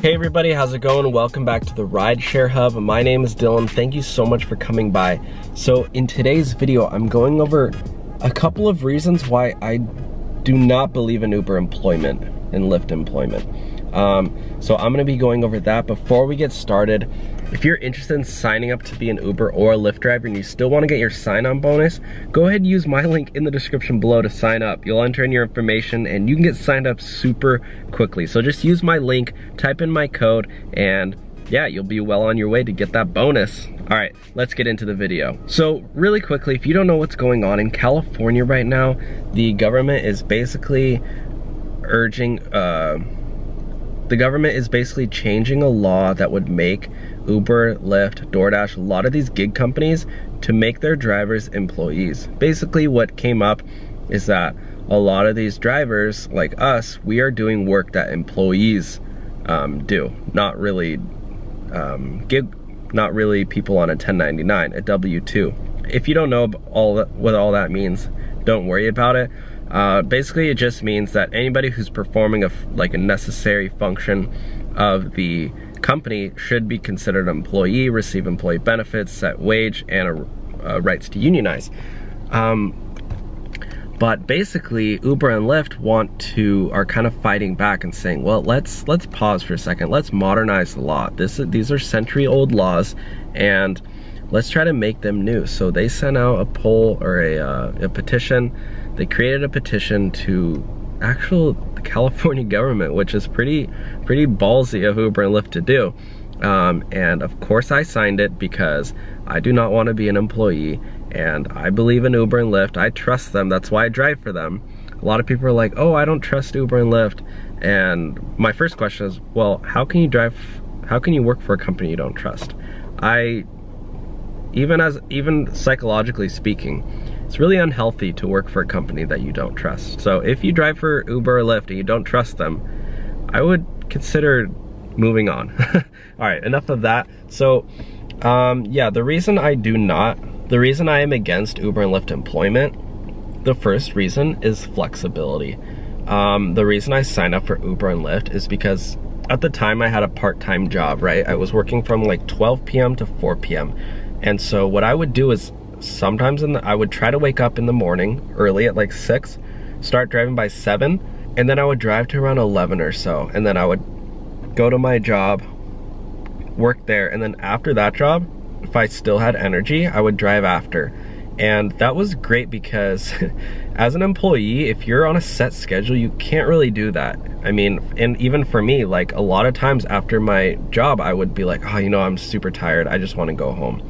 Hey everybody, how's it going? Welcome back to the Rideshare Hub. My name is Dylan. Thank you so much for coming by. So in today's video, I'm going over a couple of reasons why I do not believe in Uber employment and Lyft employment. So I'm gonna be going over that. Before we get started, if you're interested in signing up to be an Uber or a Lyft driver and you still wanna get your sign-on bonus, go ahead and use my link in the description below to sign up. You'll enter in your information and you can get signed up super quickly. So just use my link, type in my code, and yeah, you'll be well on your way to get that bonus. All right, let's get into the video. So really quickly, if you don't know what's going on in California right now, the government is basically changing a law that would make Uber, Lyft, DoorDash, a lot of these gig companies to make their drivers employees. Basically what came up is that a lot of these drivers, like us, we are doing work that employees do, not really people on a 1099, a W-2. If you don't know what all that means, don't worry about it. Basically it just means that anybody who's performing a necessary function of the company should be considered an employee, receive employee benefits, set wage, and rights to unionize. But basically Uber and Lyft are kind of fighting back and saying, well, let's pause for a second, let's modernize the law. These are century-old laws, and let's try to make them new. So they sent out a poll or a petition. They created a petition to the California government, which is pretty ballsy of Uber and Lyft to do. And of course I signed it because I do not want to be an employee, and I believe in Uber and Lyft. I trust them, that's why I drive for them. A lot of people are like, oh, I don't trust Uber and Lyft. And my first question is, well, how can you work for a company you don't trust? Even psychologically speaking, it's really unhealthy to work for a company that you don't trust. So if you drive for Uber or Lyft and you don't trust them, I would consider moving on. All right, enough of that. So yeah, the reason I am against Uber and Lyft employment, the first reason is flexibility. The reason I signed up for Uber and Lyft is because at the time I had a part-time job, right? I was working from like 12 p.m. to 4 p.m. And so what I would do is sometimes I would try to wake up in the morning early at like 6, start driving by 7, and then I would drive to around 11 or so, and then I would go to my job, work there, and then after that job, if I still had energy, I would drive after. And that was great because as an employee, if you're on a set schedule, you can't really do that. I mean, and even for me, like a lot of times after my job, I would be like, oh, I'm super tired, I just want to go home.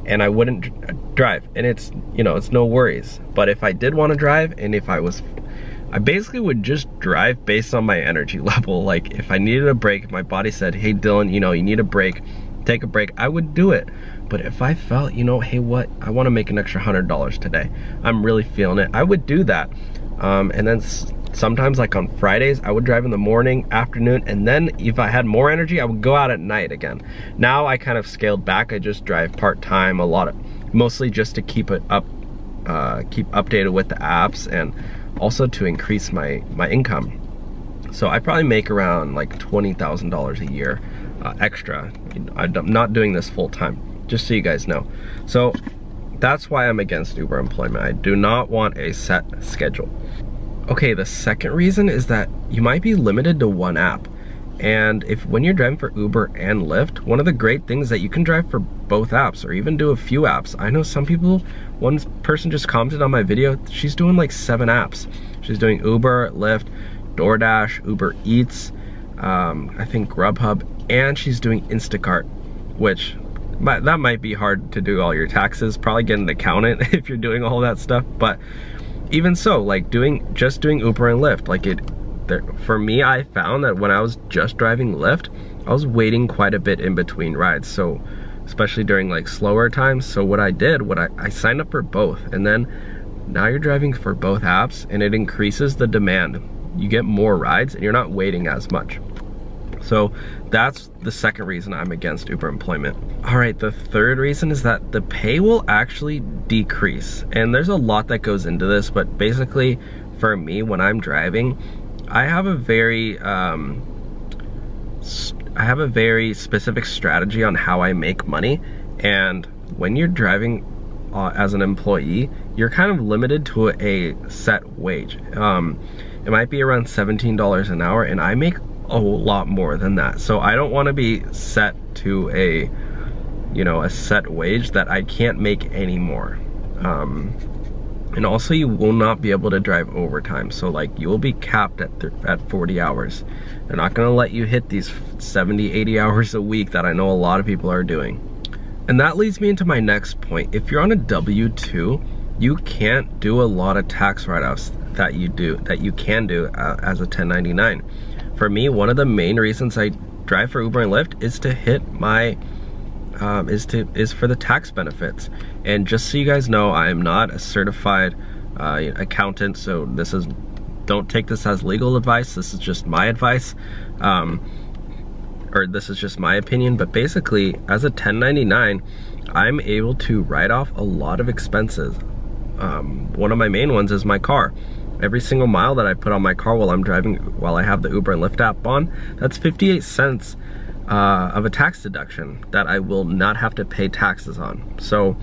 And I wouldn't drive, and it's no worries. But if I did want to drive, and I basically would just drive based on my energy level. Like if I needed a break, if my body said, hey Dylan, you need a break, take a break, I would do it. But if I felt, hey, what, I want to make an extra $100 today, I'm really feeling it, I would do that. And then sometimes, like on Fridays, I would drive in the morning, afternoon, and then if I had more energy, I would go out at night again. Now I kind of scaled back. I just drive part-time, mostly just to keep updated with the apps, and also to increase my income. So I probably make around like $20,000 a year extra. I'm not doing this full-time, just so you guys know. So that's why I'm against Uber employment. I do not want a set schedule. Okay, the second reason is that you might be limited to one app. And when you're driving for Uber and Lyft, one of the great things that you can drive for both apps, or even do a few apps. I know some people, one person just commented on my video, she's doing like 7 apps. She's doing Uber, Lyft, DoorDash, Uber Eats, I think Grubhub, and she's doing Instacart, which that might be hard to do all your taxes, probably get an accountant if you're doing all that stuff. But even so, like just doing Uber and Lyft, for me, I found that when I was just driving Lyft, I was waiting quite a bit in between rides. So especially during like slower times. So what I did, I signed up for both, and then now you're driving for both apps, and it increases the demand. You get more rides and you're not waiting as much. So that's the second reason I'm against Uber employment. All right, the third reason is that the pay will actually decrease. And there's a lot that goes into this, but basically for me, when I'm driving, I have a very I have a very specific strategy on how I make money, and when you're driving as an employee, you're kind of limited to a set wage. It might be around $17 an hour, and I make a lot more than that. So I don't want to be set to a, you know, a set wage that I can't make anymore. And also you will not be able to drive overtime. So like you will be capped at 40 hours. They're not gonna let you hit these 70, 80 hours a week that I know a lot of people are doing. And that leads me into my next point. If you're on a W-2, you can't do a lot of tax write-offs that you can do as a 1099. For me, one of the main reasons I drive for Uber and Lyft is to hit my is for the tax benefits. And just so you guys know, I am not a certified accountant, so don't take this as legal advice. This is just my advice, or this is just my opinion. But basically, as a 1099, I'm able to write off a lot of expenses. One of my main ones is my car. Every single mile that I put on my car while I'm driving, while I have the Uber and Lyft app on, that's 58 cents of a tax deduction that I will not have to pay taxes on. So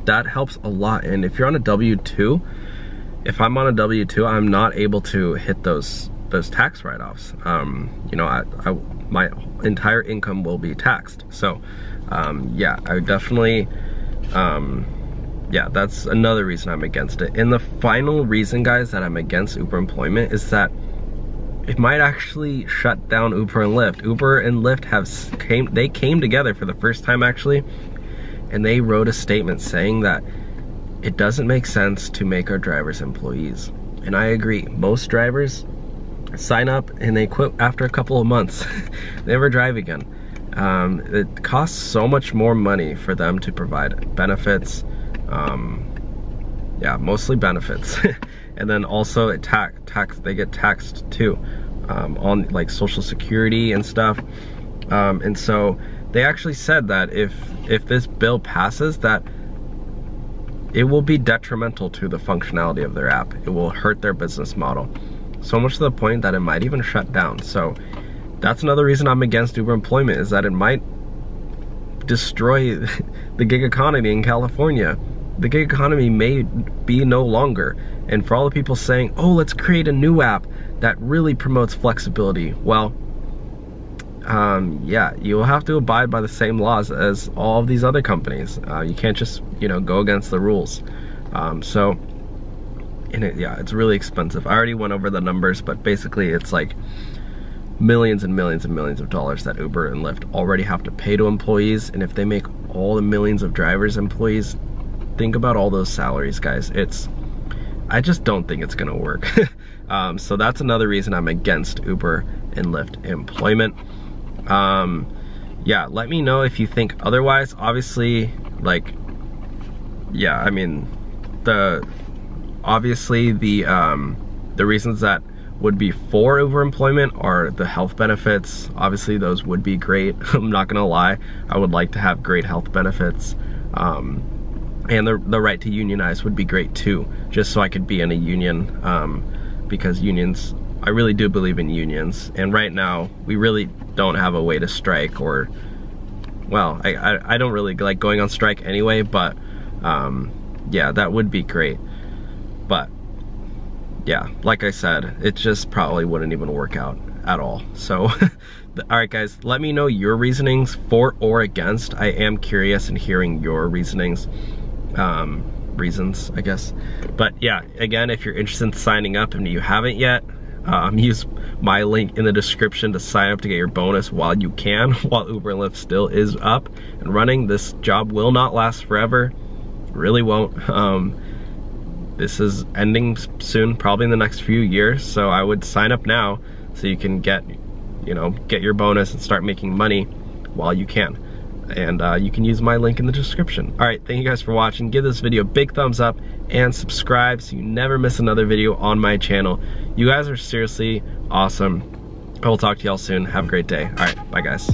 that helps a lot. And if you're on a W-2, if I'm on a W-2, I'm not able to hit those tax write-offs. You know, my entire income will be taxed. So yeah, I would definitely, yeah, that's another reason I'm against it. And the final reason, guys, that I'm against Uber employment is that it might actually shut down Uber and Lyft. Uber and Lyft came together for the first time actually, and they wrote a statement saying that it doesn't make sense to make our drivers employees. And I agree. Most drivers sign up and they quit after a couple of months. They never drive again. It costs so much more money for them to provide benefits. Yeah, mostly benefits. And then also they get taxed too, on like Social Security and stuff. And so they actually said that if this bill passes, that it will be detrimental to the functionality of their app. It will hurt their business model. So much to the point that it might even shut down. So that's another reason I'm against Uber employment, is that it might destroy the gig economy in California. The gig economy may be no longer. And for all the people saying, oh, let's create a new app that really promotes flexibility, well, yeah, you'll have to abide by the same laws as all of these other companies. You can't just, you know, go against the rules. Yeah, it's really expensive. I already went over the numbers, but basically it's like millions and millions and millions of dollars that Uber and Lyft already have to pay to employees. And if they make all the millions of drivers employees, think about all those salaries, guys. I just don't think it's gonna work. So that's another reason I'm against Uber and Lyft employment. Yeah, let me know if you think otherwise. Obviously, like, yeah, I mean, the reasons that would be for Uber employment are the health benefits. Obviously, those would be great. I'm not gonna lie, I would like to have great health benefits. And the right to unionize would be great too, just so I could be in a union, because unions, I really do believe in unions. And right now, we really don't have a way to strike, or, well, I don't really like going on strike anyway, but yeah, that would be great. But yeah, like I said, it just probably wouldn't even work out at all. So, alright guys, let me know your reasonings for or against. I am curious in hearing your reasonings. Reasons, I guess. But yeah, again, if you're interested in signing up and you haven't yet, use my link in the description to sign up to get your bonus while you can, while Uber and Lyft still is up and running. This job will not last forever. Really won't. This is ending soon, probably in the next few years, so I would sign up now so you can get your bonus and start making money while you can. And you can use my link in the description. Alright, thank you guys for watching. Give this video a big thumbs up and subscribe so you never miss another video on my channel. You guys are seriously awesome. I will talk to y'all soon. Have a great day. Alright, bye guys.